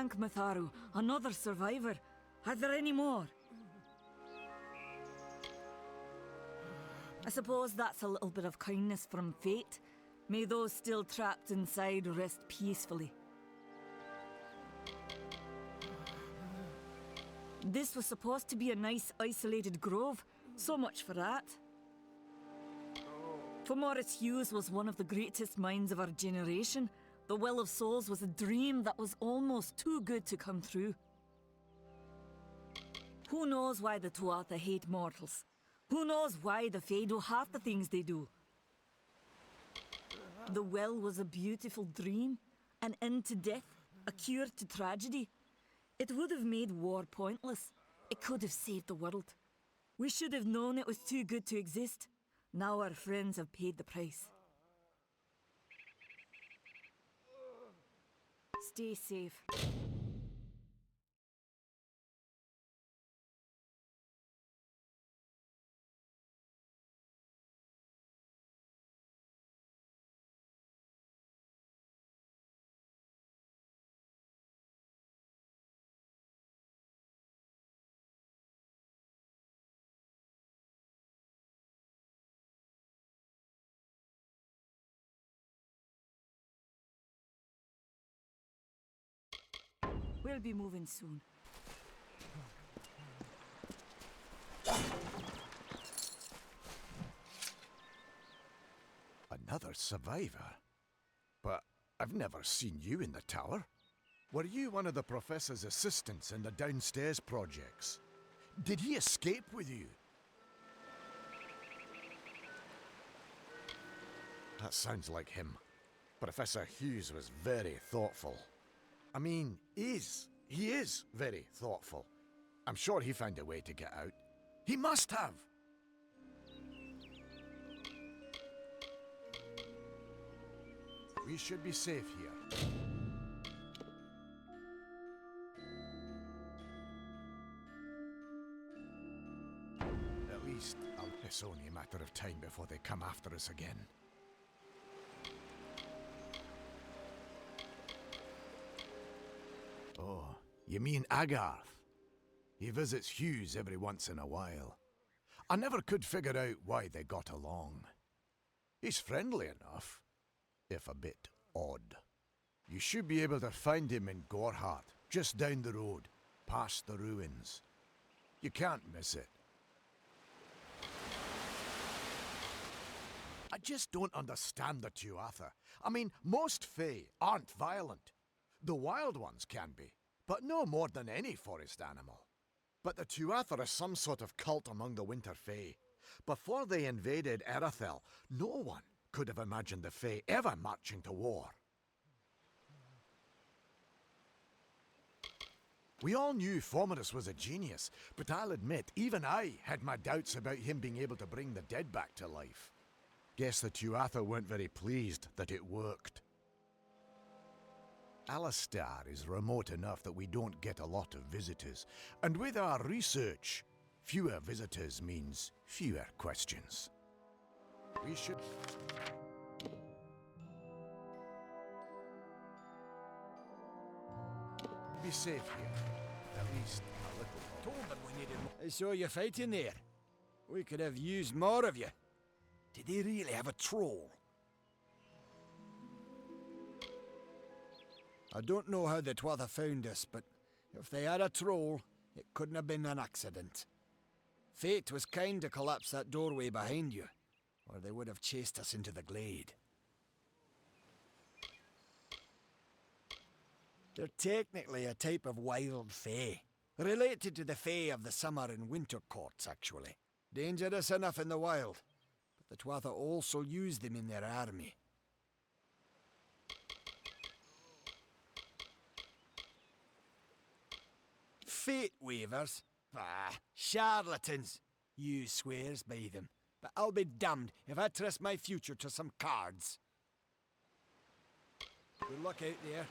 bank, Matharu. Another survivor. Are there any more? I suppose that's a little bit of kindness from fate. May those still trapped inside rest peacefully. This was supposed to be a nice isolated grove. So much for that. Morris Hughes was one of the greatest minds of our generation. The Well of Souls was a dream that was almost too good to come true. Who knows why the Tuatha hate mortals? Who knows why the Fae do half the things they do? The well was a beautiful dream, an end to death, a cure to tragedy. It would have made war pointless. It could have saved the world. We should have known it was too good to exist. Now our friends have paid the price. Stay safe. We'll be moving soon. Another survivor? But I've never seen you in the tower. Were you one of the Professor's assistants in the downstairs projects? Did he escape with you? That sounds like him. Professor Hughes was very thoughtful. I mean, he is very thoughtful. I'm sure he found a way to get out. He must have! We should be safe here. At least, it's only a matter of time before they come after us again. Oh, you mean Agarth? He visits Hughes every once in a while. I never could figure out why they got along. He's friendly enough, if a bit odd. You should be able to find him in Gorhart, just down the road, past the ruins. You can't miss it. I just don't understand the Tuatha. I mean, most Fae aren't violent. The wild ones can be, but no more than any forest animal. But the Tuatha are some sort of cult among the Winter Fae. Before they invaded Erethel, no one could have imagined the Fae ever marching to war. We all knew Fomerus was a genius, but I'll admit, even I had my doubts about him being able to bring the dead back to life. Guess the Tuatha weren't very pleased that it worked. Alistar is remote enough that we don't get a lot of visitors, and with our research, fewer visitors means fewer questions. We should... be safe here. At least a little. Told them we needed more. I saw you fighting there. We could have used more of you. Did they really have a troll? I don't know how the Tuatha found us, but if they had a troll, it couldn't have been an accident. Fate was kind to collapse that doorway behind you, or they would have chased us into the glade. They're technically a type of wild fae, related to the fae of the summer and winter courts, actually. Dangerous enough in the wild, but the Tuatha also use them in their army. Fate weavers? Ah, charlatans. You swears by them, but I'll be damned if I trust my future to some cards. Good luck out there.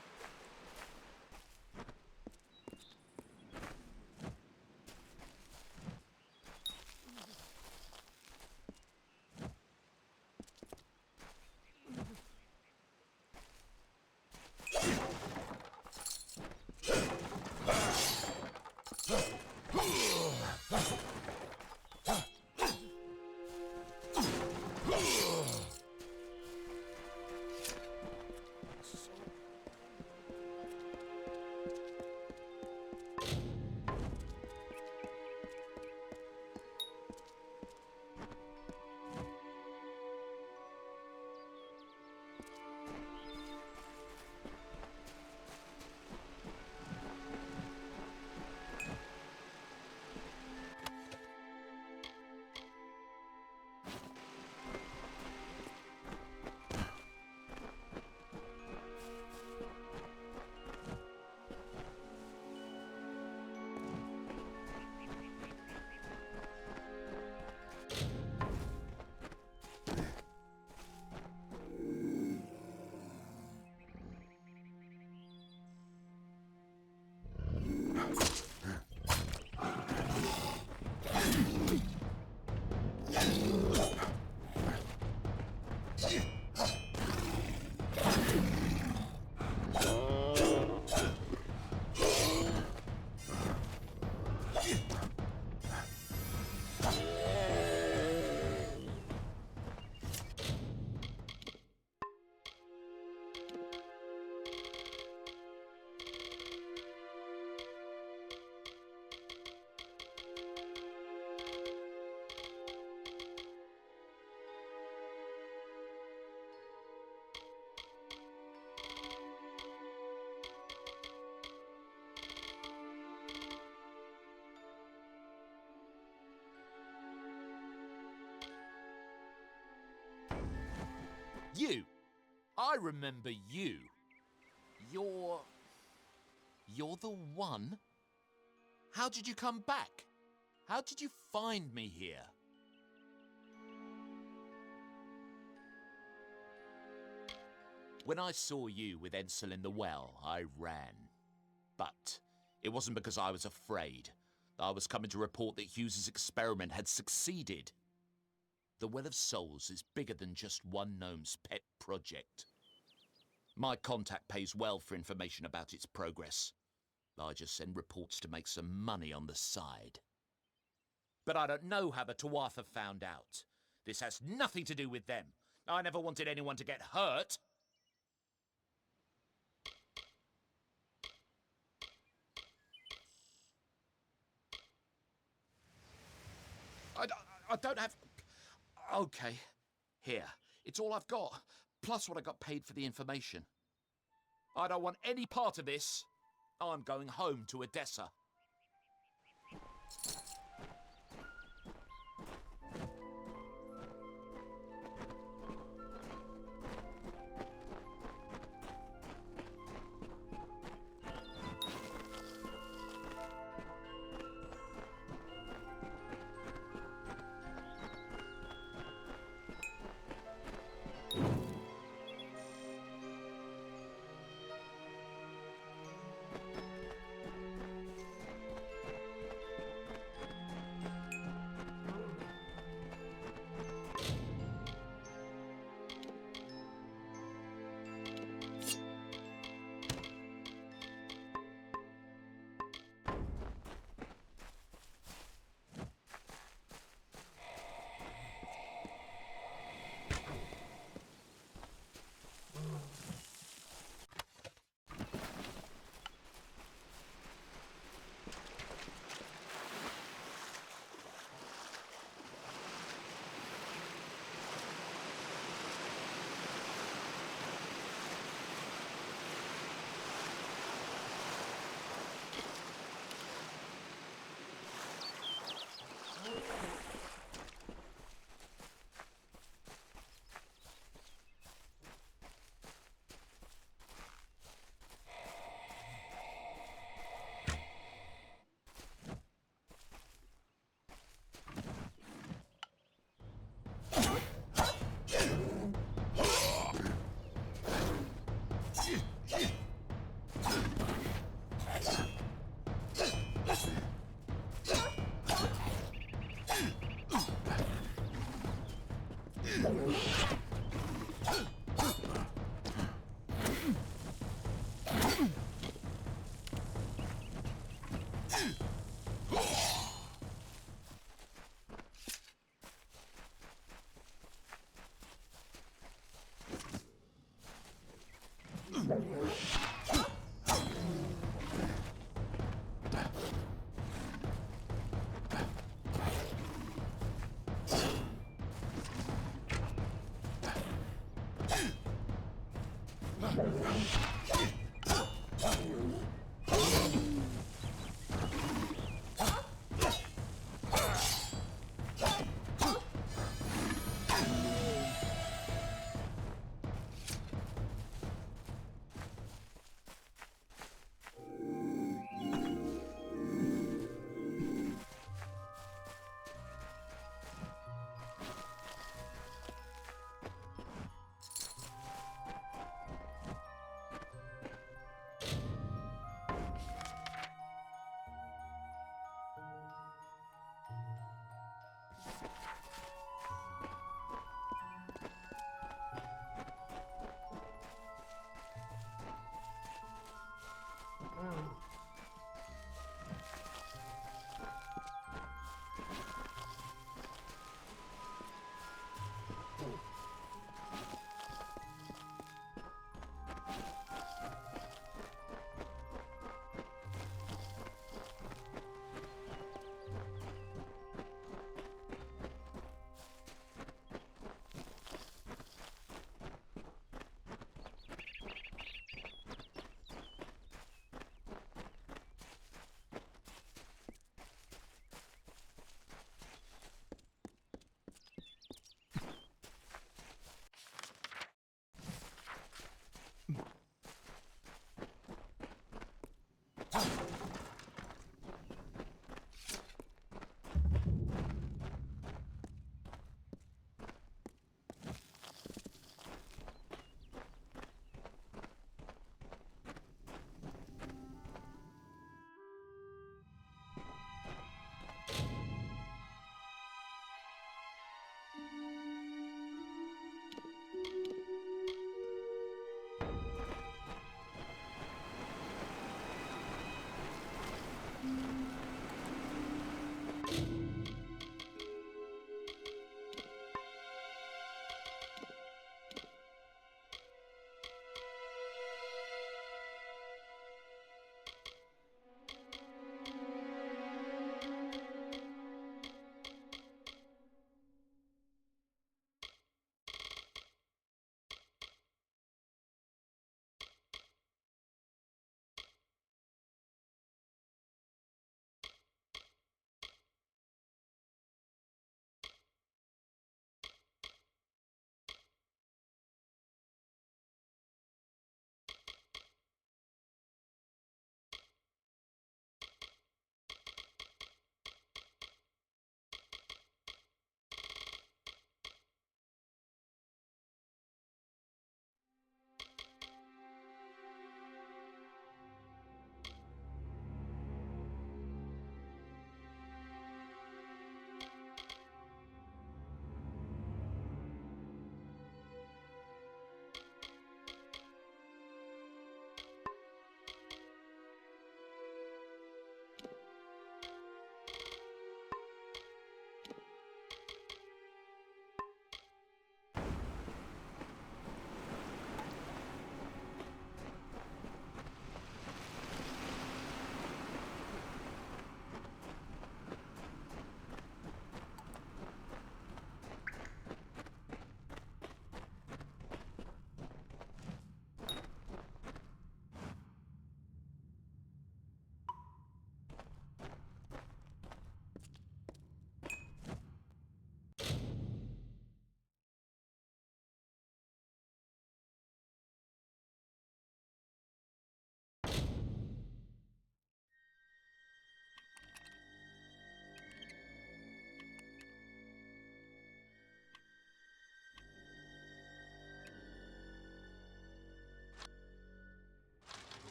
you! I remember you. You're the one? How did you come back? How did you find me here? When I saw you with Ensel in the well, I ran. But it wasn't because I was afraid. I was coming to report that Hughes's experiment had succeeded. The Well of Souls is bigger than just one gnome's pet project. My contact pays well for information about its progress. I just send reports to make some money on the side. But I don't know how the Tuatha found out. This has nothing to do with them. I never wanted anyone to get hurt. I don't have... Okay, here. It's all I've got, plus what I got paid for the information. I don't want any part of this. I'm going home to Odessa.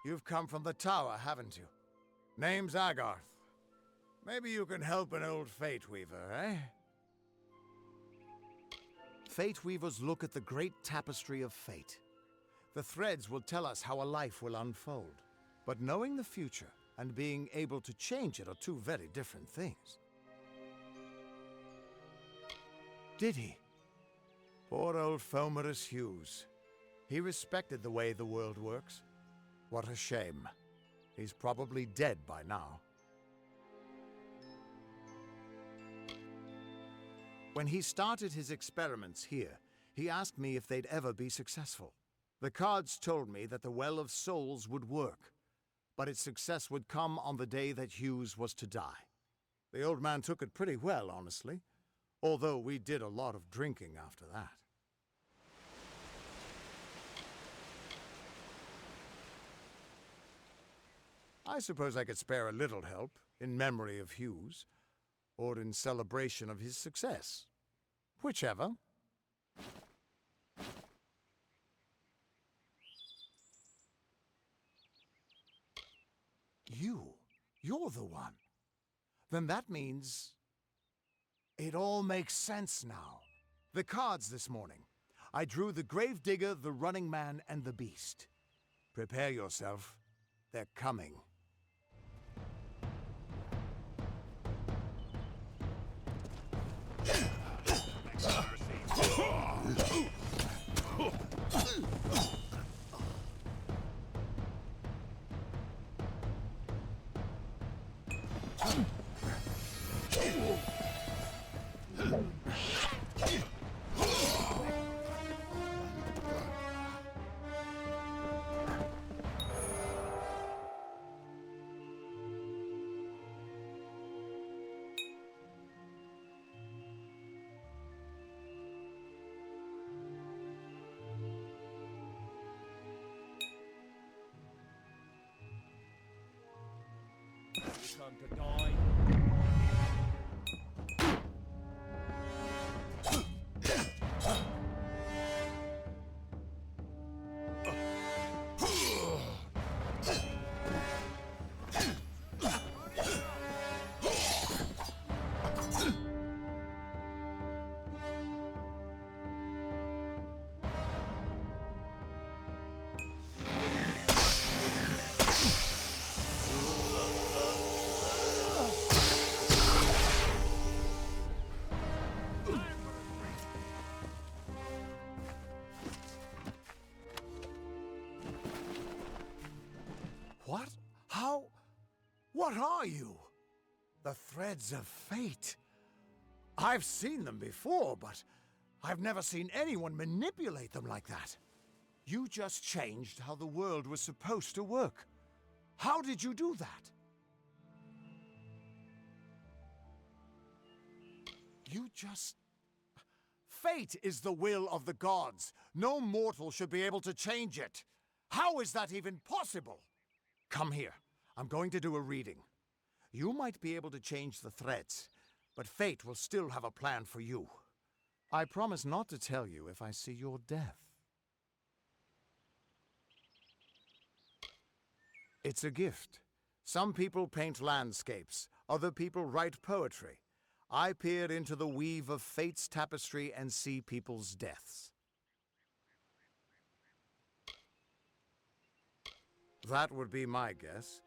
You've come from the tower, haven't you? Name's Agarth. Maybe you can help an old Fate Weaver, eh? Fate Weavers look at the great tapestry of fate. The threads will tell us how a life will unfold. But knowing the future and being able to change it are two very different things. Did he? Poor old Fomerus Hughes. He respected the way the world works. What a shame. He's probably dead by now. When he started his experiments here, he asked me if they'd ever be successful. The cards told me that the Well of Souls would work, but its success would come on the day that Hughes was to die. The old man took it pretty well, honestly, although we did a lot of drinking after that. I suppose I could spare a little help in memory of Hughes, or in celebration of his success. Whichever. You're the one. Then that means... it all makes sense now. The cards this morning. I drew the Gravedigger, the Running Man, and the Beast. Prepare yourself. They're coming. Time to die. What? How? What are you? The threads of fate. I've seen them before, but I've never seen anyone manipulate them like that. You just changed how the world was supposed to work. How did you do that? You just... Fate is the will of the gods. No mortal should be able to change it. How is that even possible? Come here. I'm going to do a reading. You might be able to change the threads, but fate will still have a plan for you. I promise not to tell you if I see your death. It's a gift. Some people paint landscapes, other people write poetry. I peer into the weave of fate's tapestry and see people's deaths. That would be my guess.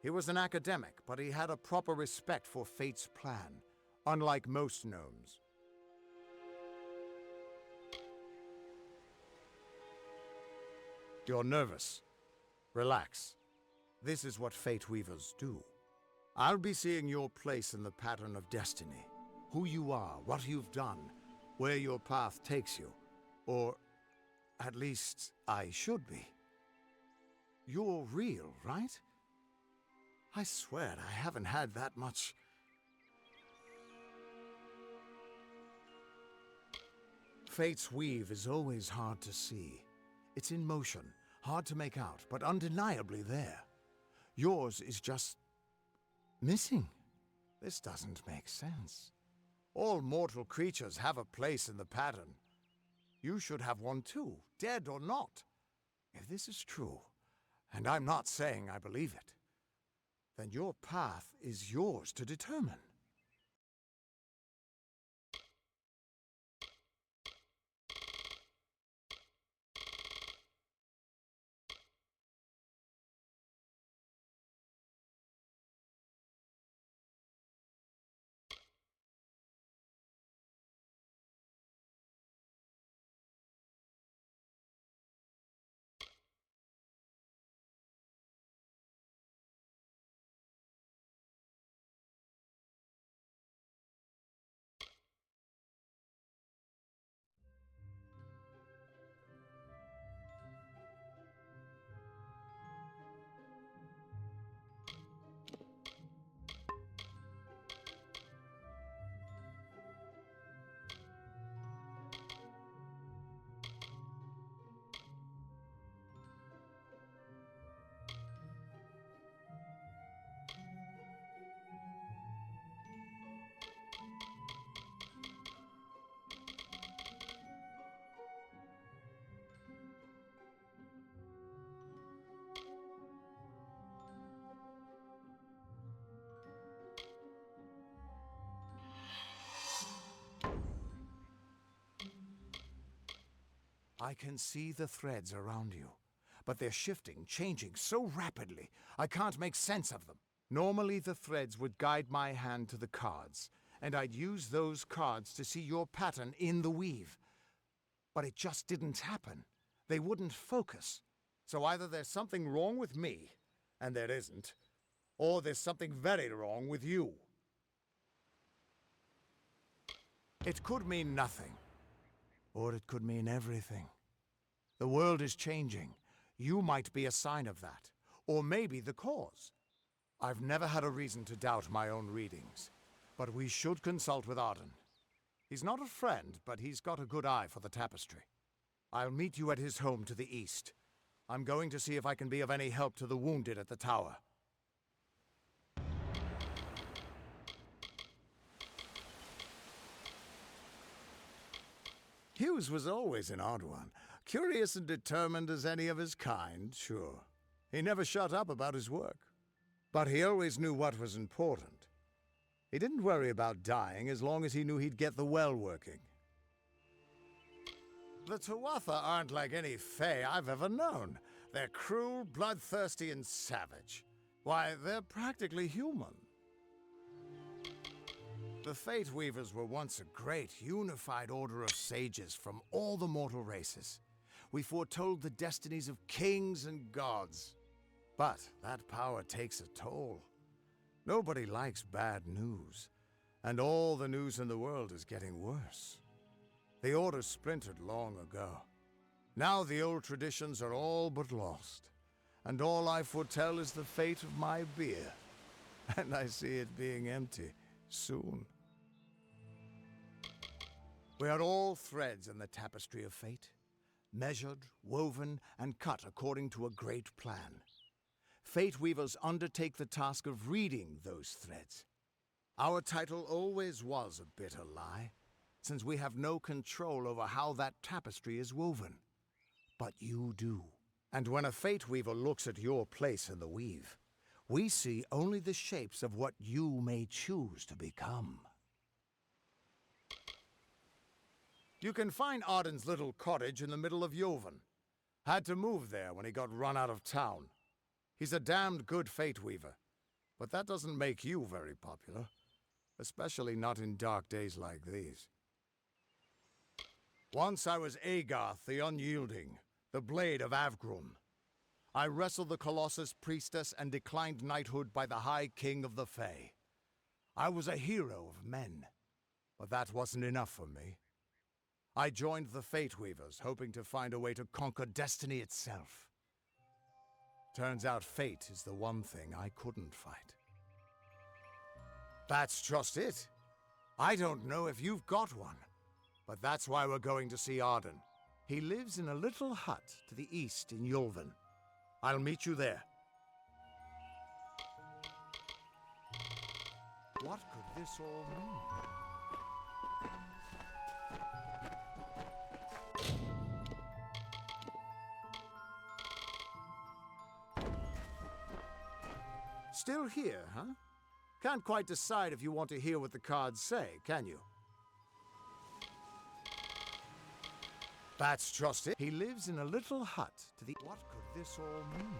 He was an academic, but he had a proper respect for fate's plan, unlike most gnomes. You're nervous. Relax. This is what Fate Weavers do. I'll be seeing your place in the pattern of destiny. Who you are, what you've done, where your path takes you. Or, at least, I should be. You're real, right? I swear I haven't had that much... Fate's weave is always hard to see. It's in motion, hard to make out, but undeniably there. Yours is just... missing. This doesn't make sense. All mortal creatures have a place in the pattern. You should have one too, dead or not. If this is true, and I'm not saying I believe it, then your path is yours to determine. I can see the threads around you, but they're shifting, changing so rapidly, I can't make sense of them. Normally the threads would guide my hand to the cards, and I'd use those cards to see your pattern in the weave. But it just didn't happen. They wouldn't focus. So either there's something wrong with me, and there isn't, or there's something very wrong with you. It could mean nothing. Or it could mean everything. The world is changing. You might be a sign of that. Or maybe the cause. I've never had a reason to doubt my own readings. But we should consult with Arden. He's not a friend, but he's got a good eye for the tapestry. I'll meet you at his home to the east. I'm going to see if I can be of any help to the wounded at the tower. Hughes was always an odd one. Curious and determined as any of his kind, sure. He never shut up about his work. But he always knew what was important. He didn't worry about dying as long as he knew he'd get the well working. The Tuatha aren't like any Fae I've ever known. They're cruel, bloodthirsty, and savage. Why, they're practically human. The Fate Weavers were once a great, unified order of sages from all the mortal races. We foretold the destinies of kings and gods. But that power takes a toll. Nobody likes bad news, and all the news in the world is getting worse. The Order splintered long ago. Now the old traditions are all but lost, and all I foretell is the fate of my beer. And I see it being empty soon. We are all threads in the tapestry of fate, measured, woven, and cut according to a great plan. Fate Weavers undertake the task of reading those threads. Our title always was a bitter lie, since we have no control over how that tapestry is woven. But you do. And when a Fate Weaver looks at your place in the weave, we see only the shapes of what you may choose to become. You can find Arden's little cottage in the middle of Yovan. Had to move there when he got run out of town. He's a damned good Fate Weaver, but that doesn't make you very popular, especially not in dark days like these. Once I was Agarth the Unyielding, the Blade of Avgrum. I wrestled the Colossus Priestess and declined knighthood by the High King of the Fae. I was a hero of men, but that wasn't enough for me. I joined the Fate Weavers, hoping to find a way to conquer destiny itself. Turns out fate is the one thing I couldn't fight. That's just it. I don't know if you've got one, but that's why we're going to see Arden. He lives in a little hut to the east in Yulven. I'll meet you there. What could this all mean? Still here, huh? Can't quite decide if you want to hear what the cards say, can you? That's just it. He lives in a little hut to the... What could this all mean?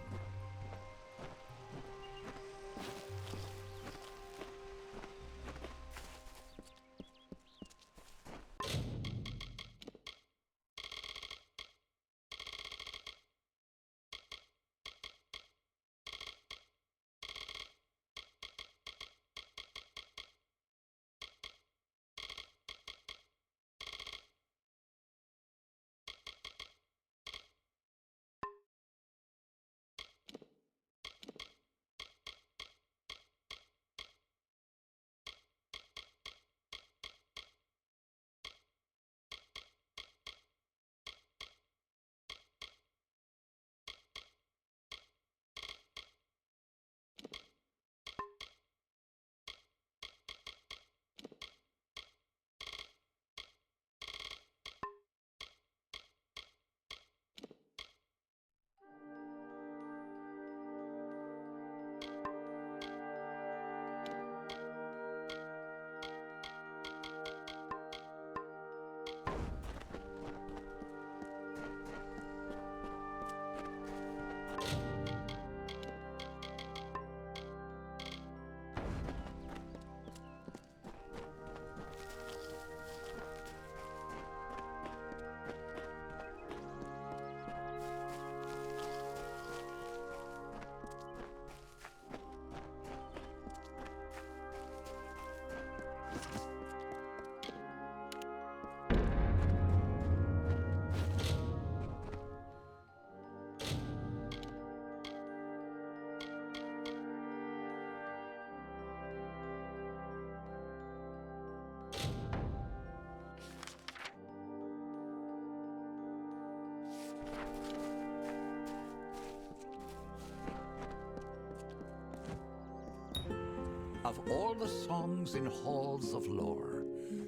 Of all the songs in halls of lore,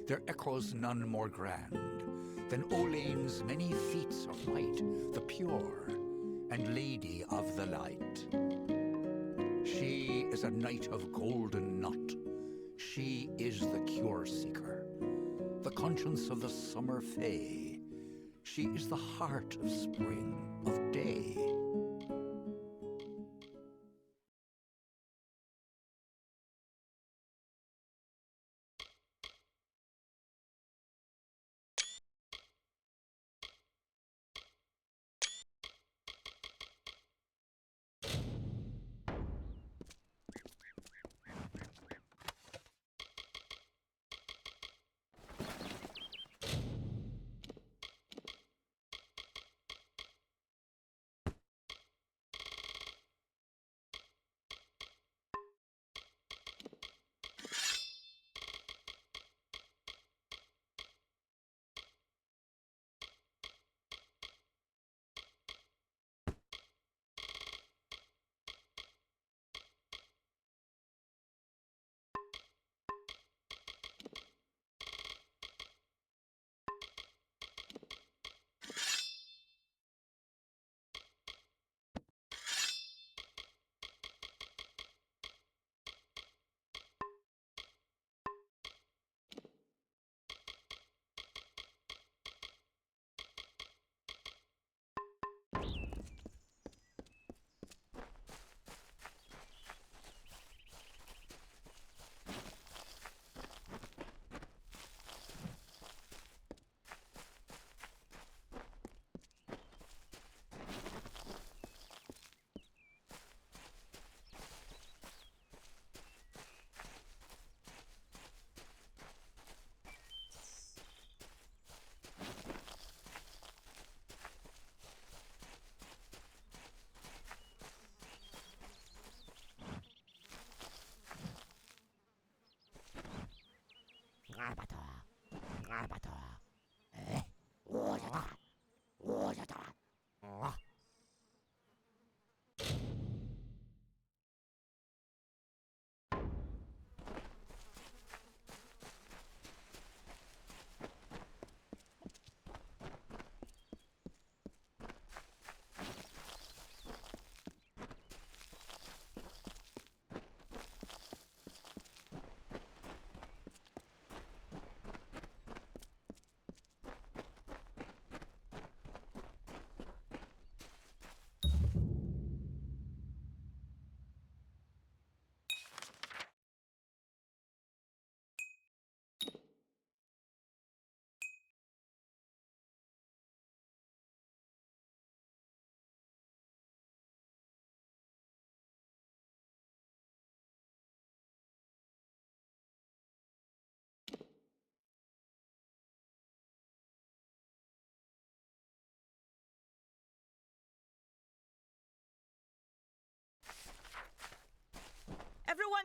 there echoes none more grand than Olane's many feats of might, the pure and lady of the light. She is a knight of golden knot. She is the cure seeker, the conscience of the summer fae. She is the heart of spring, of day.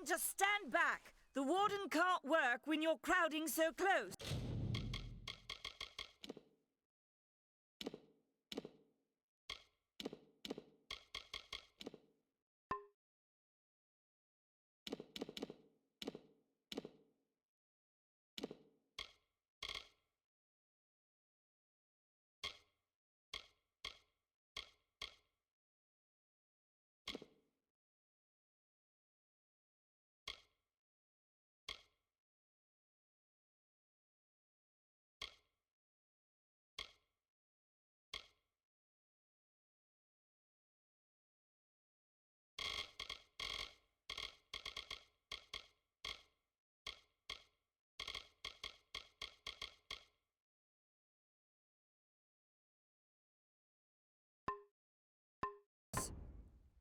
just stand back. The warden can't work when you're crowding so close.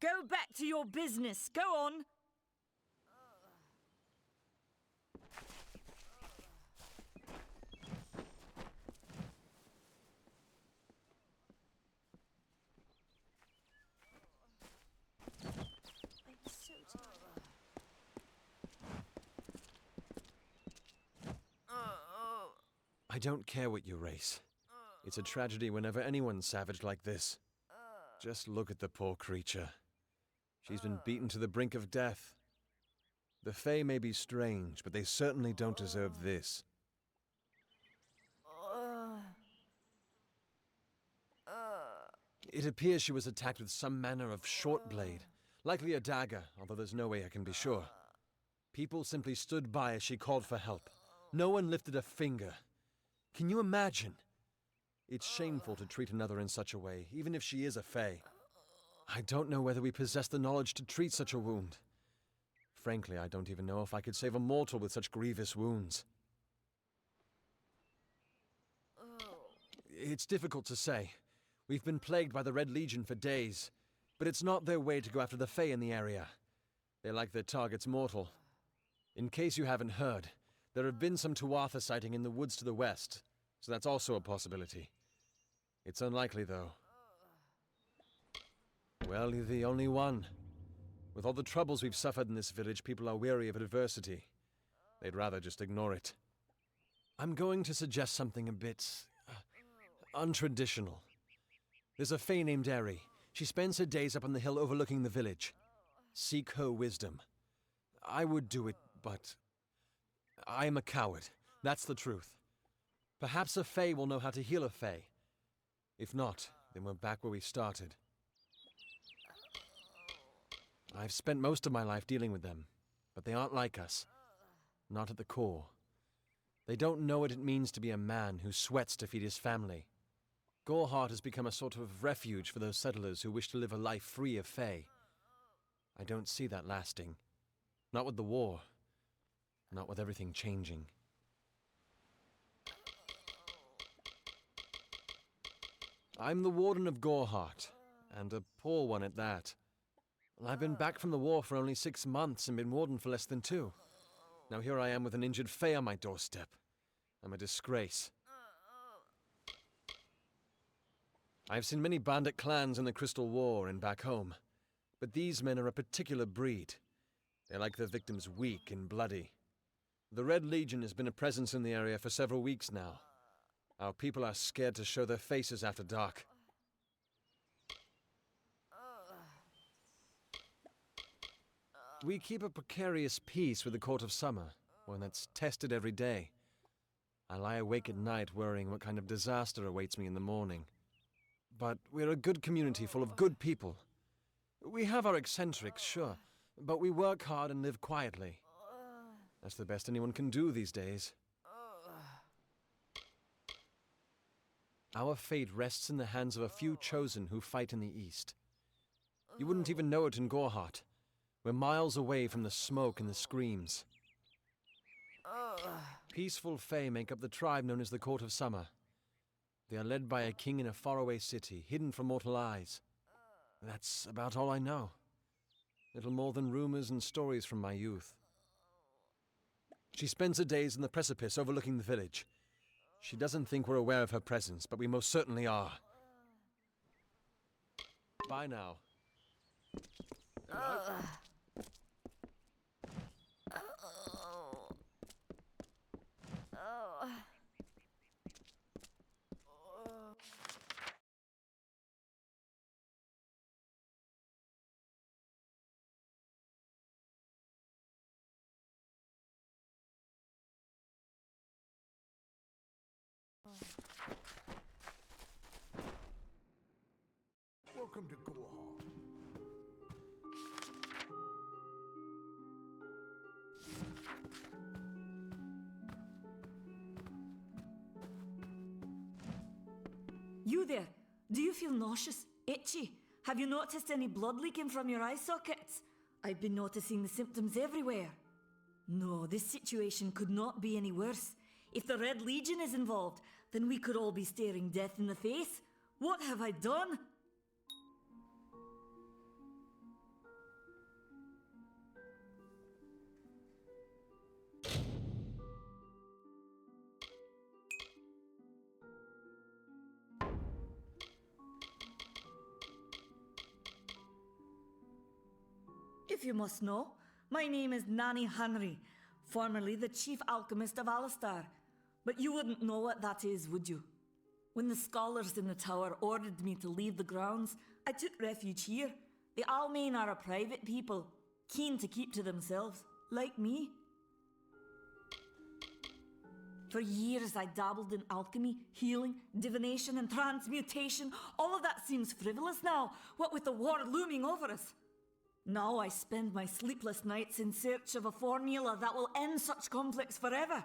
Go back to your business. Go on. I don't care what you race. It's a tragedy whenever anyone's savaged like this. Just look at the poor creature. She's been beaten to the brink of death. The Fae may be strange, but they certainly don't deserve this. It appears she was attacked with some manner of short blade, likely a dagger, although there's no way I can be sure. People simply stood by as she called for help. No one lifted a finger. Can you imagine? It's shameful to treat another in such a way, even if she is a Fae. I don't know whether we possess the knowledge to treat such a wound. Frankly, I don't even know if I could save a mortal with such grievous wounds. It's difficult to say. We've been plagued by the Red Legion for days, but it's not their way to go after the Fae in the area. They like their targets mortal. In case you haven't heard, there have been some Tuatha sighting in the woods to the west, so that's also a possibility. It's unlikely, though. Well, you're the only one. With all the troubles we've suffered in this village, people are weary of adversity. They'd rather just ignore it. I'm going to suggest something a bit untraditional. There's a Fae named Eri. She spends her days up on the hill overlooking the village. Seek her wisdom. I would do it, but I'm a coward. That's the truth. Perhaps a Fae will know how to heal a Fae. If not, then we're back where we started. I've spent most of my life dealing with them, but they aren't like us. Not at the core. They don't know what it means to be a man who sweats to feed his family. Goreheart has become a sort of refuge for those settlers who wish to live a life free of Fae. I don't see that lasting. Not with the war. Not with everything changing. I'm the Warden of Goreheart, and a poor one at that. I've been back from the war for only 6 months and been Warden for less than 2. Now here I am with an injured Fae on my doorstep. I'm a disgrace. I've seen many bandit clans in the Crystal War and back home, but these men are a particular breed. They like their victims weak and bloody. The Red Legion has been a presence in the area for several weeks now. Our people are scared to show their faces after dark. We keep a precarious peace with the Court of Summer, one that's tested every day. I lie awake at night worrying what kind of disaster awaits me in the morning. But we're a good community full of good people. We have our eccentrics, sure, but we work hard and live quietly. That's the best anyone can do these days. Our fate rests in the hands of a few chosen who fight in the east. You wouldn't even know it in Goreheart. We're miles away from the smoke and the screams. Peaceful Fae make up the tribe known as the Court of Summer. They are led by a king in a faraway city, hidden from mortal eyes. That's about all I know. Little more than rumors and stories from my youth. She spends her days in the precipice overlooking the village. She doesn't think we're aware of her presence, but we most certainly are. Bye now. You there? Do you feel nauseous? Itchy? Have you noticed any blood leaking from your eye sockets? I've been noticing the symptoms everywhere. No, this situation could not be any worse. If the Red Legion is involved, then we could all be staring death in the face. What have I done? If you must know, my name is Nanny Henry, formerly the chief alchemist of Alistar. But you wouldn't know what that is, would you? When the scholars in the tower ordered me to leave the grounds, I took refuge here. The Almain are a private people, keen to keep to themselves, like me. For years I dabbled in alchemy, healing, divination and transmutation. All of that seems frivolous now, what with the war looming over us. Now I spend my sleepless nights in search of a formula that will end such conflicts forever.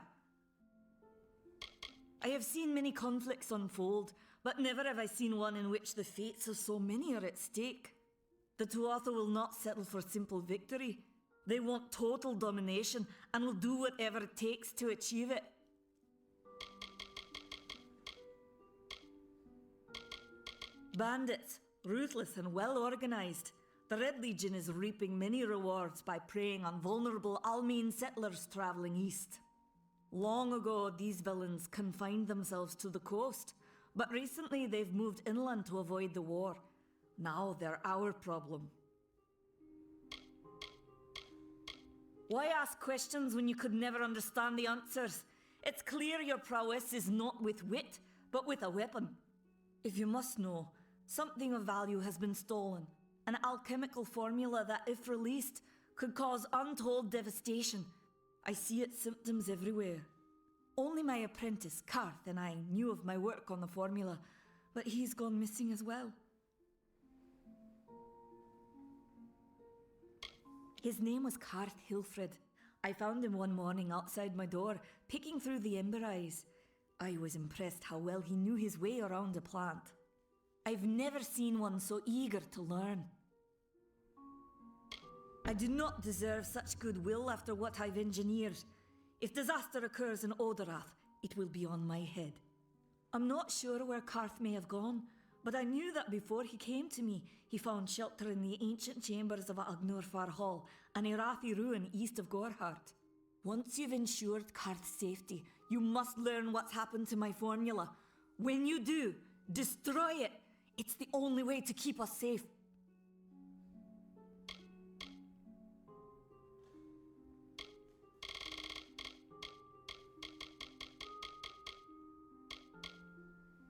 I have seen many conflicts unfold, but never have I seen one in which the fates of so many are at stake. The Tuatha will not settle for simple victory. They want total domination and will do whatever it takes to achieve it. Bandits, ruthless and well organized. The Red Legion is reaping many rewards by preying on vulnerable Almain settlers traveling east. Long ago, these villains confined themselves to the coast, but recently they've moved inland to avoid the war. Now they're our problem. Why ask questions when you could never understand the answers? It's clear your prowess is not with wit, but with a weapon. If you must know, something of value has been stolen. An alchemical formula that, if released, could cause untold devastation. I see its symptoms everywhere. Only my apprentice, Karth, and I knew of my work on the formula, but he's gone missing as well. His name was Karth Hilfred. I found him one morning outside my door, picking through the ember eyes. I was impressed how well he knew his way around a plant. I've never seen one so eager to learn. I do not deserve such goodwill after what I've engineered. If disaster occurs in Odorath, it will be on my head. I'm not sure where Karth may have gone, but I knew that before he came to me, he found shelter in the ancient chambers of Agnurfar Hall, an Irathi ruin east of Gorhart. Once you've ensured Karth's safety, you must learn what's happened to my formula. When you do, destroy it. It's the only way to keep us safe.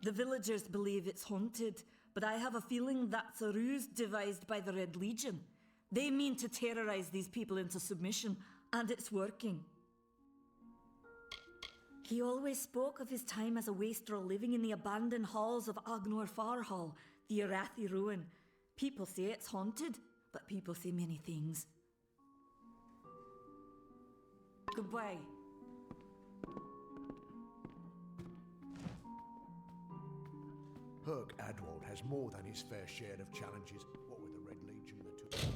The villagers believe it's haunted, but I have a feeling that's a ruse devised by the Red Legion. They mean to terrorize these people into submission, and it's working. He always spoke of his time as a wastrel living in the abandoned halls of Agnurfar Hall, the Irathi ruin. People say it's haunted, but people say many things. Goodbye. Herc Adwald has more than his fair share of challenges. What with the Red Legion, the two...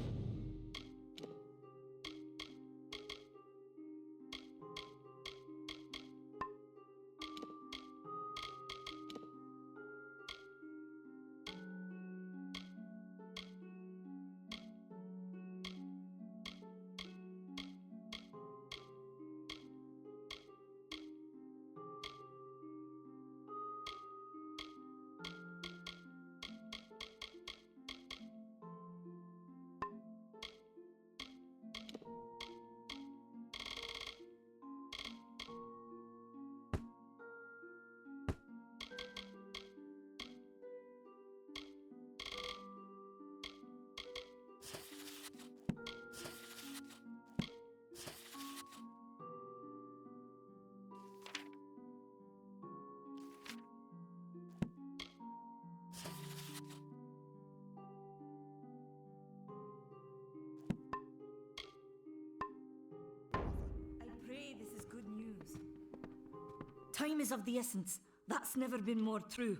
Time is of the essence. That's never been more true.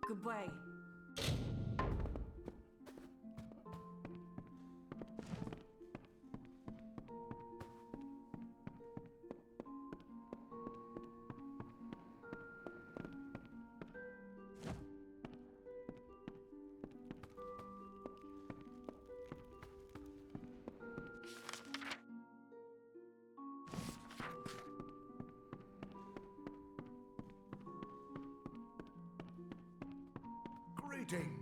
Goodbye. Greetings.